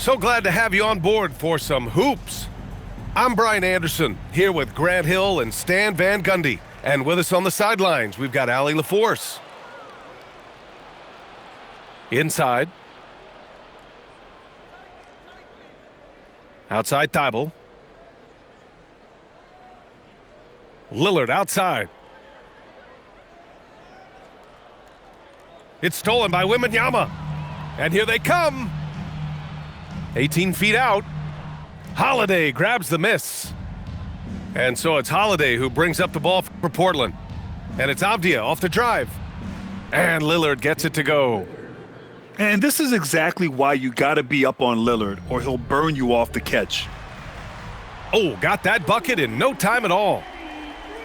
So glad to have you on board for some hoops. I'm Brian Anderson, here with Grant Hill and Stan Van Gundy. And with us on the sidelines, we've got Allie LaForce. Inside. Outside Thybulle. Lillard outside. It's stolen by Wembanyama. And here they come. 18 feet out. Holiday grabs the miss. And so it's Holiday who brings up the ball for Portland. And it's Avdija off the drive. And Lillard gets it to go. And this is exactly why you got to be up on Lillard or he'll burn you off the catch. Oh, got that bucket in no time at all.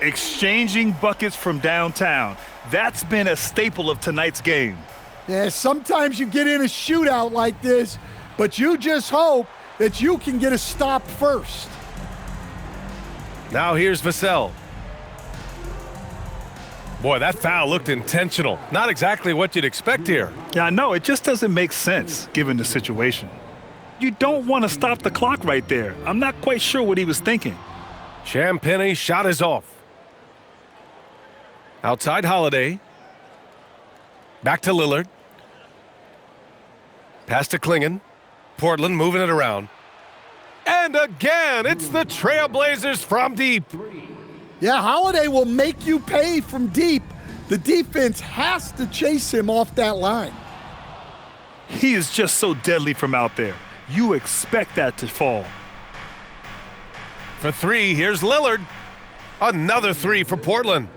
Exchanging buckets from downtown. That's been a staple of tonight's game. Yeah, sometimes you get in a shootout like this, but you just hope that you can get a stop first. Now here's Vassell. Boy, that foul looked intentional. Not exactly what you'd expect here. Yeah, I know. It just doesn't make sense given the situation. You don't want to stop the clock right there. I'm not quite sure what he was thinking. Champagne's shot is off. Outside Holiday. Back to Lillard. Pass to Klingon. Portland moving it around. And again, it's the Trailblazers from deep. Yeah, Holiday will make you pay from deep. The defense has to chase him off that line. He is just so deadly from out there. You expect that to fall. For three, here's Lillard. Another three for Portland.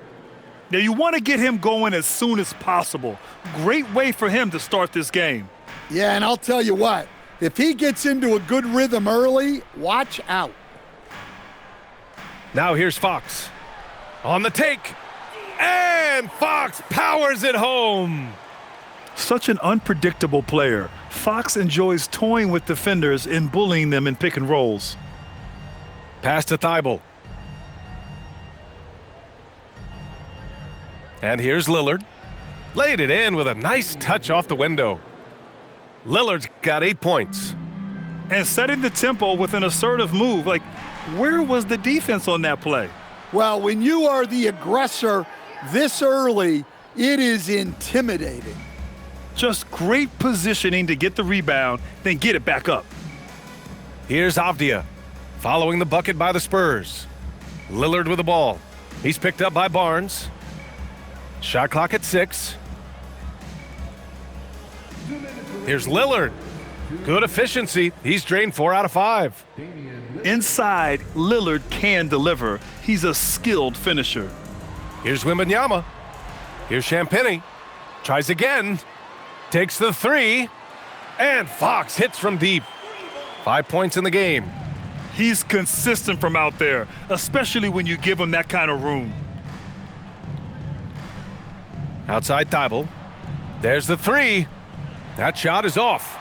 Now you want to get him going as soon as possible. Great way for him to start this game. Yeah, and I'll tell you what, if he gets into a good rhythm early, watch out. Now here's Fox. On the take. And Fox powers it home. Such an unpredictable player. Fox enjoys toying with defenders and bullying them in pick and rolls. Pass to Thybulle. And here's Lillard. Laid it in with a nice touch off the window. Lillard's got 8 points. And setting the tempo with an assertive move. Like, where was the defense on that play? Well, when you are the aggressor this early, it is intimidating. Just great positioning to get the rebound, then get it back up. Here's Avdija, following the bucket by the Spurs. Lillard with the ball. He's picked up by Barnes. Shot clock at 6. Here's Lillard. Good efficiency. He's drained 4 out of 5. Inside, Lillard can deliver. He's a skilled finisher. Here's Wembanyama. Here's Champagnie. Tries again. Takes the 3. And Fox hits from deep. 5 points in the game. He's consistent from out there, especially when you give him that kind of room. Outside Thybulle. There's the 3. That shot is off.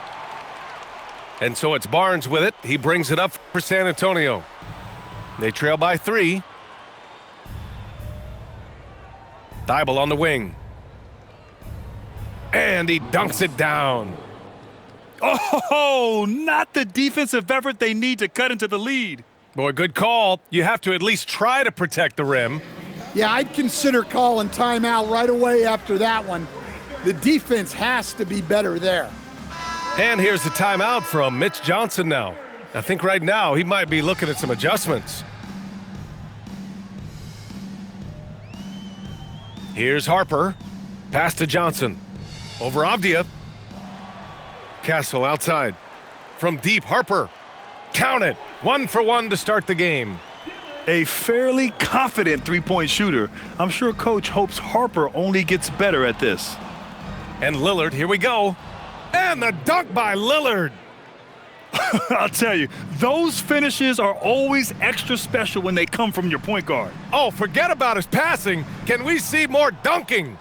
And so it's Barnes with it. He brings it up for San Antonio. They trail by 3. Thybulle on the wing. And he dunks it down. Oh, not the defensive effort they need to cut into the lead. Boy, good call. You have to at least try to protect the rim. Yeah, I'd consider calling timeout right away after that one. The defense has to be better there. And here's the timeout from Mitch Johnson now. I think right now he might be looking at some adjustments. Here's Harper. Pass to Johnson. Over Avdija. Castle outside. From deep, Harper. Count it. 1 for 1 to start the game. A fairly confident three-point shooter. I'm sure Coach hopes Harper only gets better at this. And Lillard, here we go. And the dunk by Lillard. I'll tell you, those finishes are always extra special when they come from your point guard. Oh, forget about his passing. Can we see more dunking?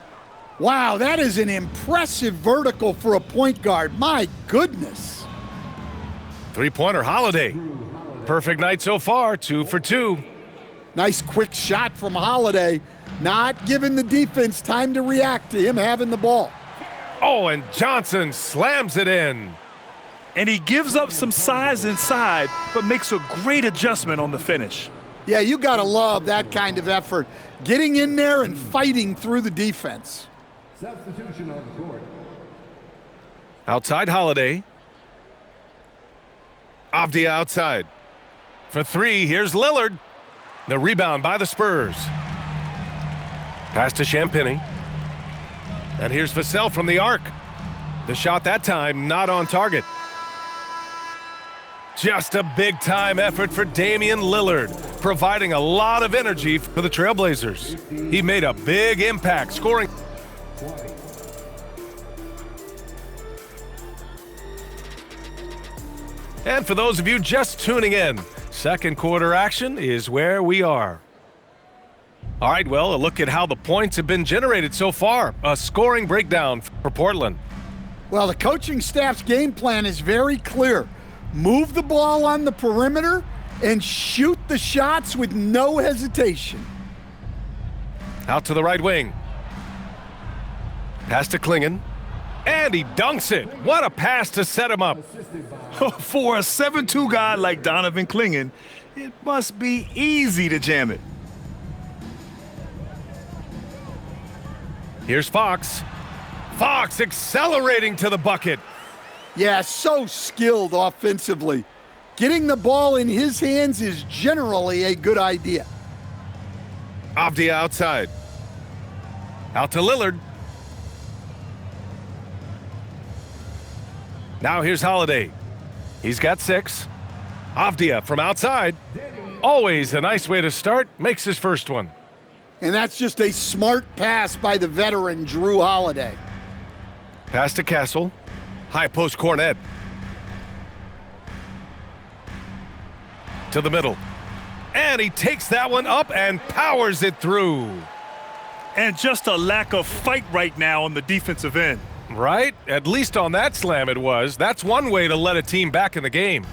Wow, that is an impressive vertical for a point guard. My goodness. Three-pointer Holiday. Perfect night so far, 2 for 2. Nice quick shot from Holiday. Not giving the defense time to react to him having the ball. Oh, and Johnson slams it in. And he gives up some size inside, but makes a great adjustment on the finish. Yeah, you got to love that kind of effort. Getting in there and fighting through the defense. Substitution on the court. Outside Holiday. Avdia outside. For three, here's Lillard. The rebound by the Spurs. Pass to Champagny. And here's Vassell from the arc. The shot that time not on target. Just a big-time effort for Damian Lillard, providing a lot of energy for the Trailblazers. He made a big impact, scoring. And for those of you just tuning in, second quarter action is where we are. All right, well, a look at how the points have been generated so far. A scoring breakdown for Portland. Well, the coaching staff's game plan is very clear. Move the ball on the perimeter and shoot the shots with no hesitation. Out to the right wing. Pass to Klingon. And he dunks it. What a pass to set him up. For a 7'2" guy like Donovan Klingon, it must be easy to jam it. Here's Fox. Fox accelerating to the bucket. Yeah, so skilled offensively. Getting the ball in his hands is generally a good idea. Avdia outside. Out to Lillard. Now here's Holiday. He's got 6. Avdia from outside. Always a nice way to start. Makes his first one. And that's just a smart pass by the veteran Jrue Holiday. Pass to Castle. High post Cornet. To the middle. And he takes that one up and powers it through. And just a lack of fight right now on the defensive end. Right? At least on that slam it was. That's one way to let a team back in the game.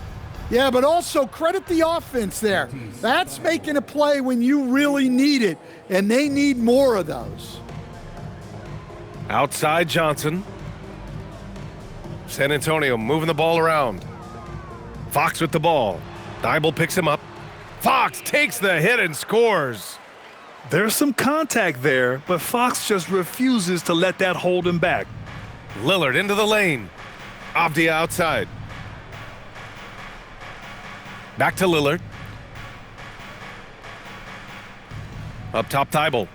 Yeah, but also credit the offense there. That's making a play when you really need it, and they need more of those. Outside Johnson. San Antonio moving the ball around. Fox with the ball. Thibault picks him up. Fox takes the hit and scores. There's some contact there, but Fox just refuses to let that hold him back. Lillard into the lane. Avdia outside. Back to Lillard. Up top, Thibault.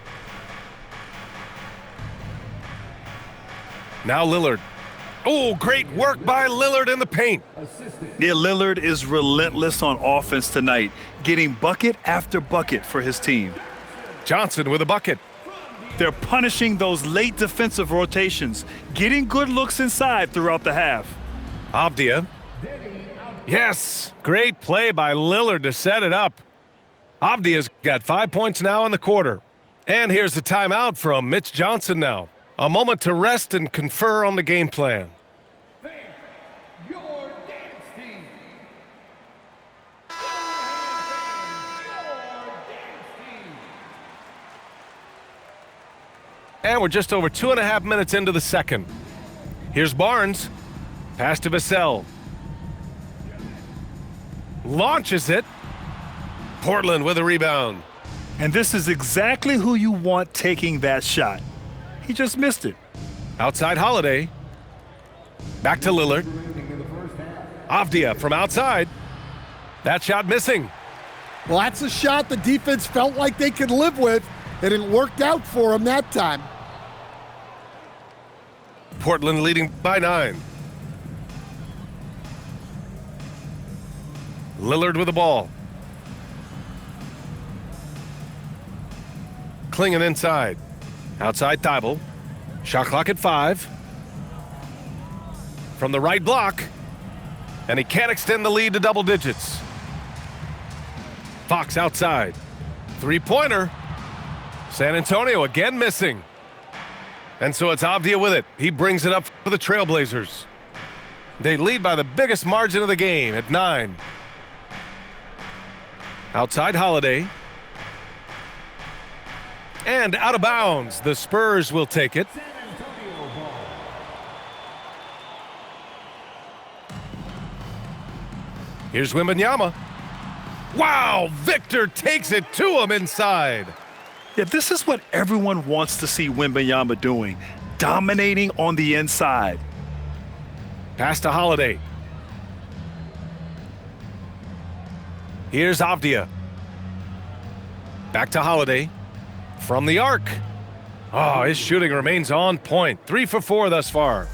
Now Lillard. Oh, great work by Lillard in the paint. Yeah, Lillard is relentless on offense tonight, getting bucket after bucket for his team. Johnson with a bucket. They're punishing those late defensive rotations, getting good looks inside throughout the half. Avdia. Yes, great play by Lillard to set it up. Avdia's got 5 points now in the quarter. And here's the timeout from Mitch Johnson now. A moment to rest and confer on the game plan. Your dance team. And we're just over 2.5 minutes into the second. Here's Barnes. Pass to Vassell. Launches it. Portland with a rebound. And this is exactly who you want taking that shot. He just missed it. Outside Holiday. Back to Lillard. Avdia from outside. That shot missing. Well, that's a shot the defense felt like they could live with, and it worked out for them that time. Portland leading by 9. Lillard with the ball. Klingon inside. Outside Thibault. Shot clock at 5. From the right block. And he can't extend the lead to double digits. Fox outside. Three-pointer. San Antonio again missing. And so it's Avdia with it. He brings it up for the Trailblazers. They lead by the biggest margin of the game at 9. Outside Holiday. And out of bounds. The Spurs will take it. Here's Wembanyama. Wow, Victor takes it to him inside. Yeah, this is what everyone wants to see Wembanyama doing, dominating on the inside. Pass to Holiday. Here's Avdia. Back to Holiday. From the arc. Oh, his shooting remains on point. 3 for 4 thus far.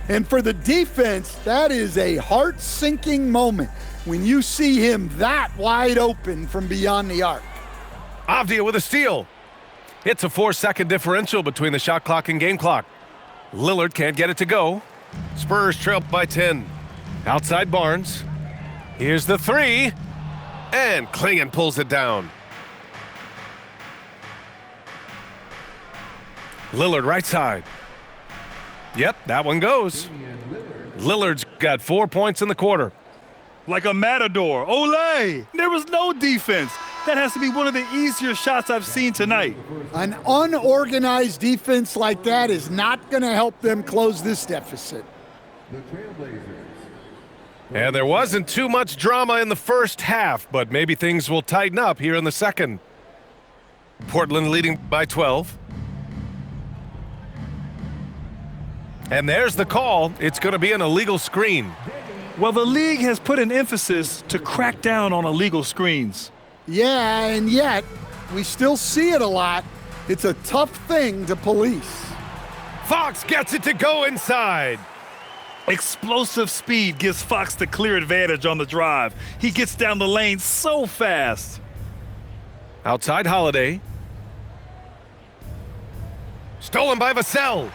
And for the defense, that is a heart-sinking moment when you see him that wide open from beyond the arc. Avdia with a steal. It's a 4-second differential between the shot clock and game clock. Lillard can't get it to go. Spurs trail by 10. Outside Barnes. Here's the 3. And Klingon pulls it down. Lillard right side. Yep, that one goes. Lillard's got 4 points in the quarter. Like a matador. Olay! There was no defense. That has to be one of the easier shots I've seen tonight. An unorganized defense like that is not going to help them close this deficit. The Trailblazers. And there wasn't too much drama in the first half, but maybe things will tighten up here in the second. Portland leading by 12. And there's the call. It's going to be an illegal screen. Well, the league has put an emphasis to crack down on illegal screens. Yeah, and yet we still see it a lot. It's a tough thing to police. Fox gets it to go inside. Explosive speed gives Fox the clear advantage on the drive. He gets down the lane so fast. Outside Holiday. Stolen by Vassell.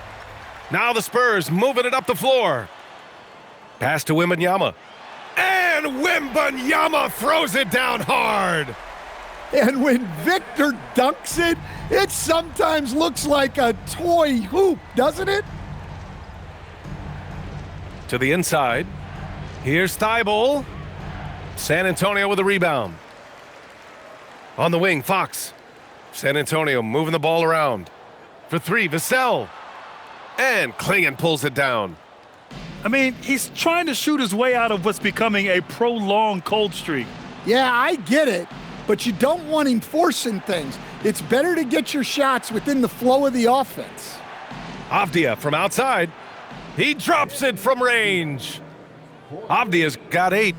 Now the Spurs moving it up the floor. Pass to Wembanyama. And Wembanyama throws it down hard. And when Victor dunks it, it sometimes looks like a toy hoop, doesn't it? To the inside. Here's Thibault. San Antonio with a rebound. On the wing, Fox. San Antonio moving the ball around. For 3, Vassell. And Klingon pulls it down. I mean, he's trying to shoot his way out of what's becoming a prolonged cold streak. Yeah, I get it, but you don't want him forcing things. It's better to get your shots within the flow of the offense. Avdia from outside. He drops it from range. Avdia's got 8.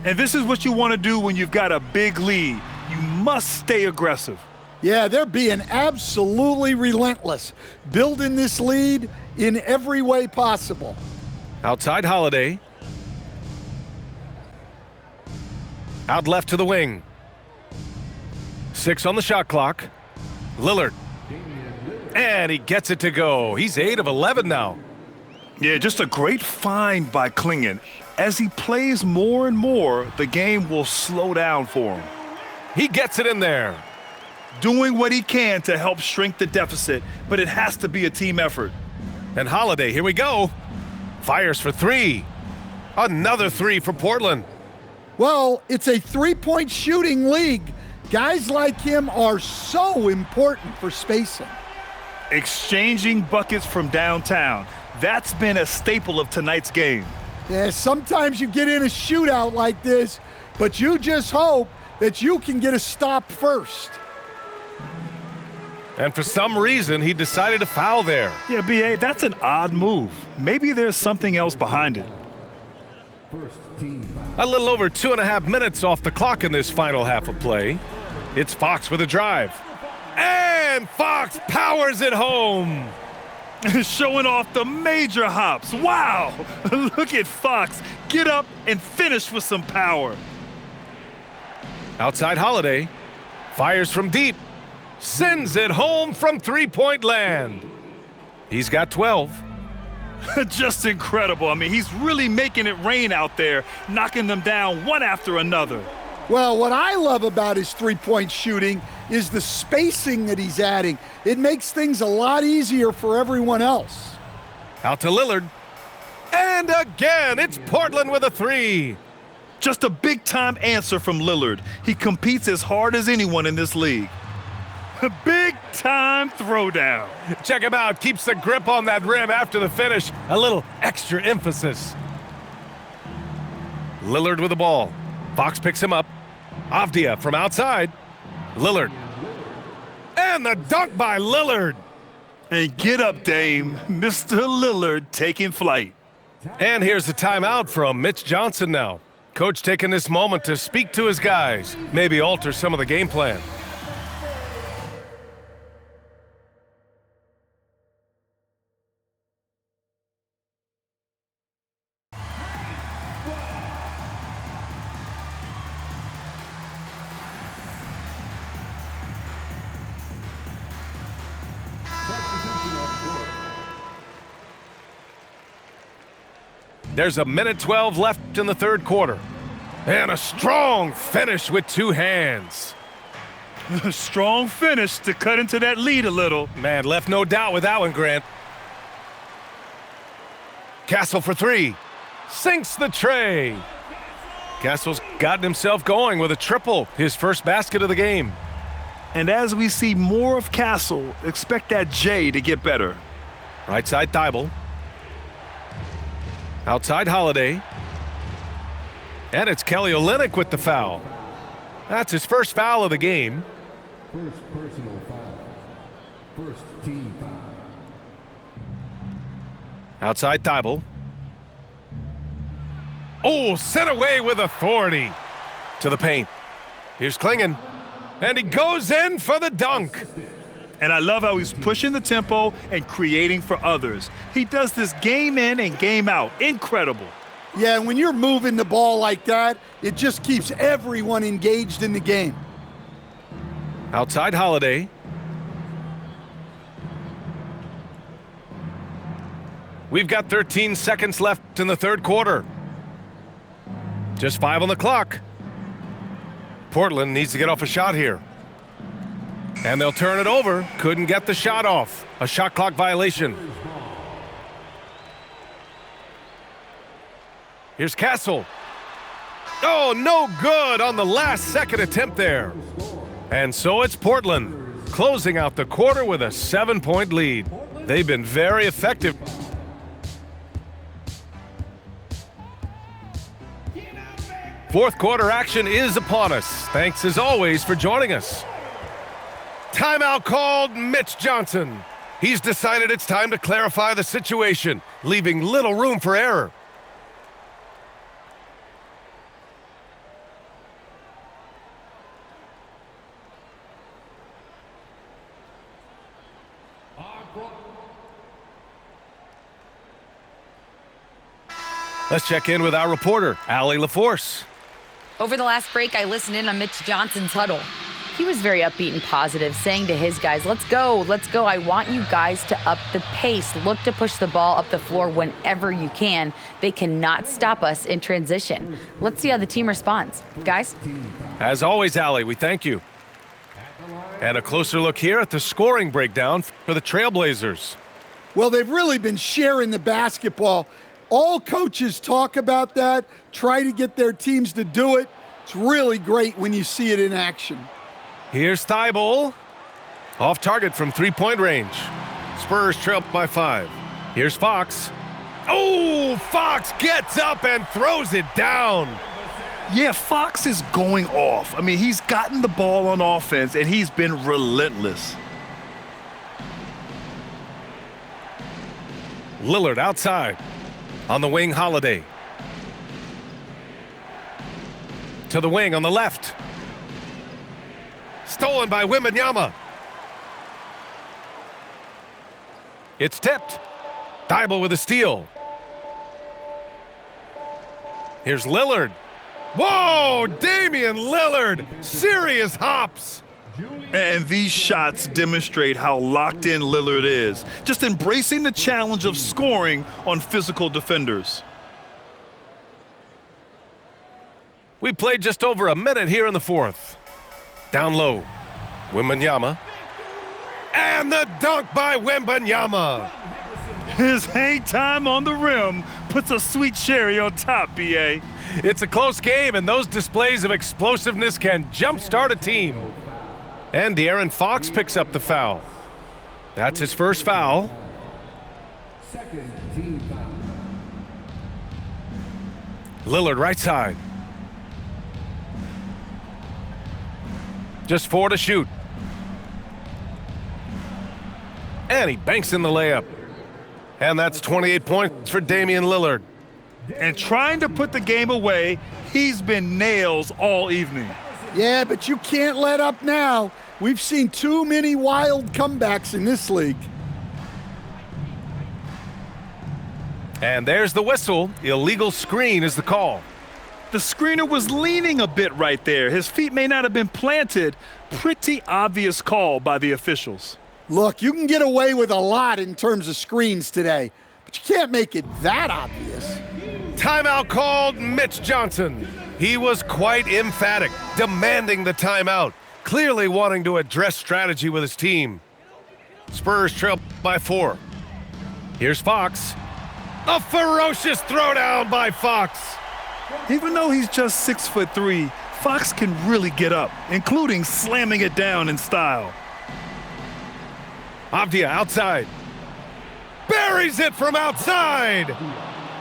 And this is what you want to do when you've got a big lead. You must stay aggressive. Yeah, they're being absolutely relentless, building this lead in every way possible. Outside Holiday. Out left to the wing. 6 on the shot clock. Lillard. And he gets it to go. He's 8 of 11 now. Yeah, just a great find by Klingon. As he plays more and more, the game will slow down for him. He gets it in there. Doing what he can to help shrink the deficit, but it has to be a team effort. And Holiday, here we go. Fires for 3. Another 3 for Portland. Well, it's a three-point shooting league. Guys like him are so important for spacing. Exchanging buckets from downtown. That's been a staple of tonight's game. Yeah, sometimes you get in a shootout like this, but you just hope that you can get a stop first. And for some reason, he decided to foul there. Yeah, B.A., that's an odd move. Maybe there's something else behind it. First team foul. A little over 2.5 minutes off the clock in this final half of play. It's Fox with a drive. And Fox powers it home. Showing off the major hops. Wow! Look at Fox. Get up and finish with some power. Outside Holiday. Fires from deep. Sends it home from three-point land. He's got 12. Just incredible. I mean, he's really making it rain out there, knocking them down one after another. Well, what I love about his three-point shooting is the spacing that he's adding. It makes things a lot easier for everyone else. Out to Lillard. And again, it's Portland with a 3. Just a big-time answer from Lillard. He competes as hard as anyone in this league. Big-time throwdown. Check him out. Keeps the grip on that rim after the finish. A little extra emphasis. Lillard with the ball. Fox picks him up. Avdia from outside. Lillard. And the dunk by Lillard. And get up, Dame. Mr. Lillard taking flight. And here's the timeout from Mitch Johnson now. Coach taking this moment to speak to his guys, maybe alter some of the game plan. There's a minute 12 left in the third quarter. And a strong finish with two hands. A strong finish to cut into that lead a little. Man, left no doubt with that one, Grant. Castle for three. Sinks the tray. Castle's gotten himself going with a triple, his first basket of the game. And as we see more of Castle, expect that J to get better. Right side Thibault. Outside Holiday. And it's Kelly Olynyk with the foul. That's his first foul of the game. First personal foul. First team foul. Outside Thibault. Oh, sent away with authority. To the paint. Here's Klingon. And he goes in for the dunk. And I love how he's pushing the tempo and creating for others. He does this game in and game out. Incredible. Yeah, and when you're moving the ball like that, it just keeps everyone engaged in the game. Outside Holiday. We've got 13 seconds left in the third quarter. Just 5 on the clock. Portland needs to get off a shot here. And they'll turn it over. Couldn't get the shot off. A shot clock violation. Here's Castle. Oh, no good on the last second attempt there. And so it's Portland closing out the quarter with a 7-point lead. They've been very effective. Fourth quarter action is upon us. Thanks as always for joining us. Timeout called Mitch Johnson. He's decided it's time to clarify the situation, leaving little room for error. Let's check in with our reporter, Allie LaForce. Over the last break, I listened in on Mitch Johnson's huddle. He was very upbeat and positive, saying to his guys, let's go. I want you guys to up the pace. Look to push the ball up the floor whenever you can. They cannot stop us in transition. Let's see how the team responds. Guys? As always, Allie, we thank you. And a closer look here at the scoring breakdown for the Trailblazers. Well, they've really been sharing the basketball. All coaches talk about that, try to get their teams to do it. It's really great when you see it in action. Here's Thibault. Off target from three-point range. Spurs trail by 5. Here's Fox. Oh, Fox gets up and throws it down. Yeah, Fox is going off. I mean, he's gotten the ball on offense, and he's been relentless. Lillard outside. On the wing, Holiday. To the wing on the left. Stolen by Wembanyama. It's tipped. Thibault with a steal. Here's Lillard. Whoa, Damian Lillard. Serious hops. And these shots demonstrate how locked in Lillard is, just embracing the challenge of scoring on physical defenders. We played just over a minute here in the fourth. Down low, Wembanyama. And the dunk by Wembanyama. His hang time on the rim puts a sweet cherry on top, B.A. It's a close game, and those displays of explosiveness can jumpstart a team. And De'Aaron Fox picks up the foul. That's his first foul. Second team foul. Lillard right side. Just 4 to shoot. And he banks in the layup. And that's 28 points for Damian Lillard. And trying to put the game away, he's been nails all evening. Yeah, but you can't let up now. We've seen too many wild comebacks in this league. And there's the whistle. Illegal screen is the call. The screener was leaning a bit right there. His feet may not have been planted. Pretty obvious call by the officials. Look, you can get away with a lot in terms of screens today, but you can't make it that obvious. Timeout called Mitch Johnson. He was quite emphatic, demanding the timeout, clearly wanting to address strategy with his team. Spurs trail by 4. Here's Fox. A ferocious throwdown by Fox. Even though he's just 6'3", Fox can really get up, including slamming it down in style. Avdia outside. Buries it from outside.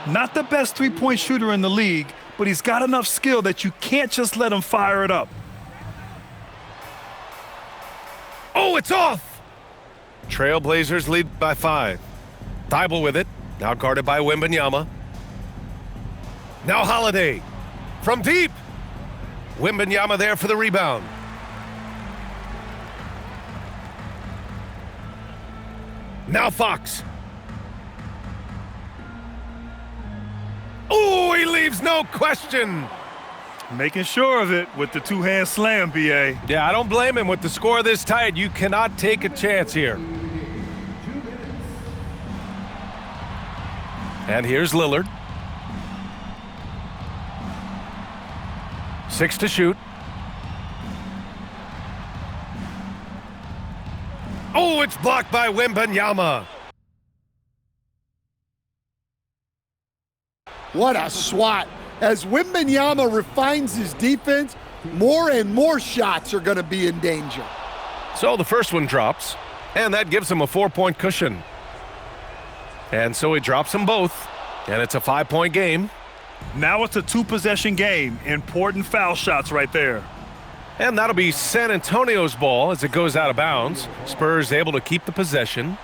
Not the best three-point shooter in the league, but he's got enough skill that you can't just let him fire it up. Oh, it's off. Trailblazers lead by 5. Thibault with it. Now guarded by Wembanyama. Now Holiday. From deep. Wembanyama there for the rebound. Now Fox. Oh, he leaves no question. Making sure of it with the two-hand slam, B.A. Yeah, I don't blame him. With the score this tight, you cannot take a chance here. And here's Lillard. 6 to shoot. Oh, it's blocked by Wembanyama. What a swat. As Wembanyama refines his defense, more and more shots are going to be in danger. So the first one drops, and that gives him a 4-point cushion. And so he drops them both, and it's a 5-point game. Now it's a 2-possession game. Important foul shots right there. And that'll be San Antonio's ball as it goes out of bounds. Spurs able to keep the possession.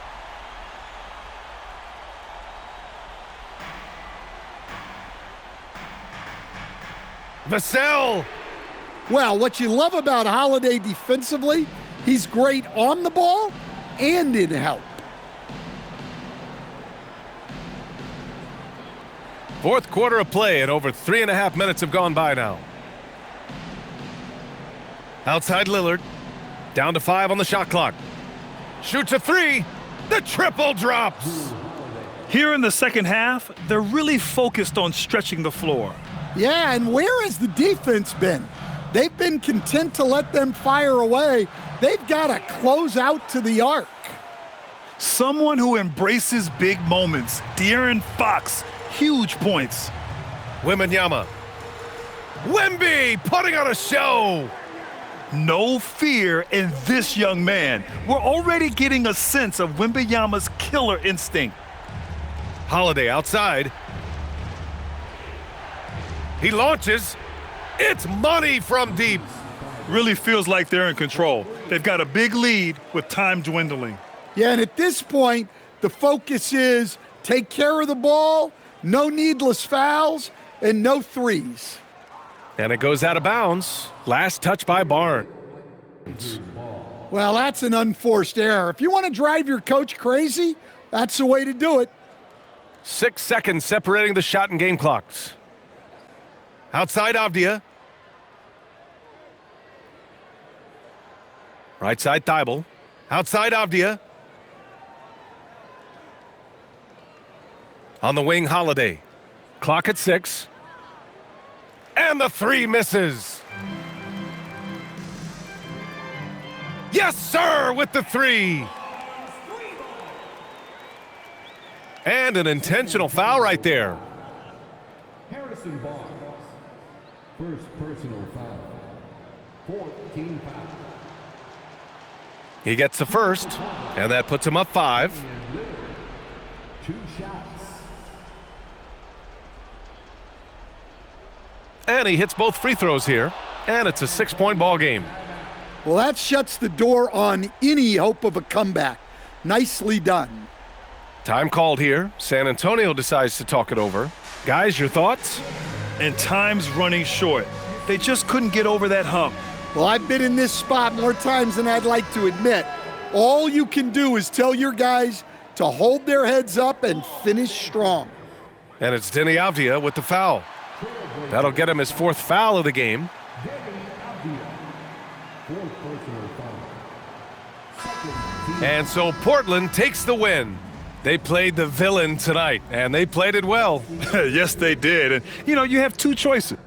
Vassell. Well, what you love about Holiday defensively, he's great on the ball and in help. Fourth quarter of play, and over 3.5 minutes have gone by now. Outside Lillard. Down to 5 on the shot clock. Shoots a 3. The triple drops. Here in the second half, they're really focused on stretching the floor. Yeah, and where has the defense been? They've been content to let them fire away. They've got to close out to the arc. Someone who embraces big moments. De'Aaron Fox, huge points. Wembanyama. Wemby putting on a show. No fear in this young man. We're already getting a sense of Wembanyama's killer instinct. Holiday outside. He launches. It's money from deep. Really feels like they're in control. They've got a big lead with time dwindling. Yeah, and at this point, the focus is take care of the ball, no needless fouls, and no threes. And it goes out of bounds. Last touch by Barnes. Well, that's an unforced error. If you want to drive your coach crazy, that's the way to do it. 6 seconds separating the shot and game clocks. Outside Avdia. Right side Thibault. Outside Avdia. On the wing, Holiday. Clock at 6. And the 3 misses. Yes, sir, with the 3. And an intentional foul right there. Harrison Barnes. First personal foul. 14 foul. He gets the first, and that puts him up 5. 2 shots. And he hits both free throws here. And it's a 6-point ball game. Well, that shuts the door on any hope of a comeback. Nicely done. Time called here. San Antonio decides to talk it over. Guys, your thoughts? And time's running short. They just couldn't get over that hump. Well, I've been in this spot more times than I'd like to admit. All you can do is tell your guys to hold their heads up and finish strong. And it's Denny Avdia with the foul. That'll get him his 4th foul of the game. And so Portland takes the win. They played the villain tonight, and they played it well. Yes, they did. And, you have two choices.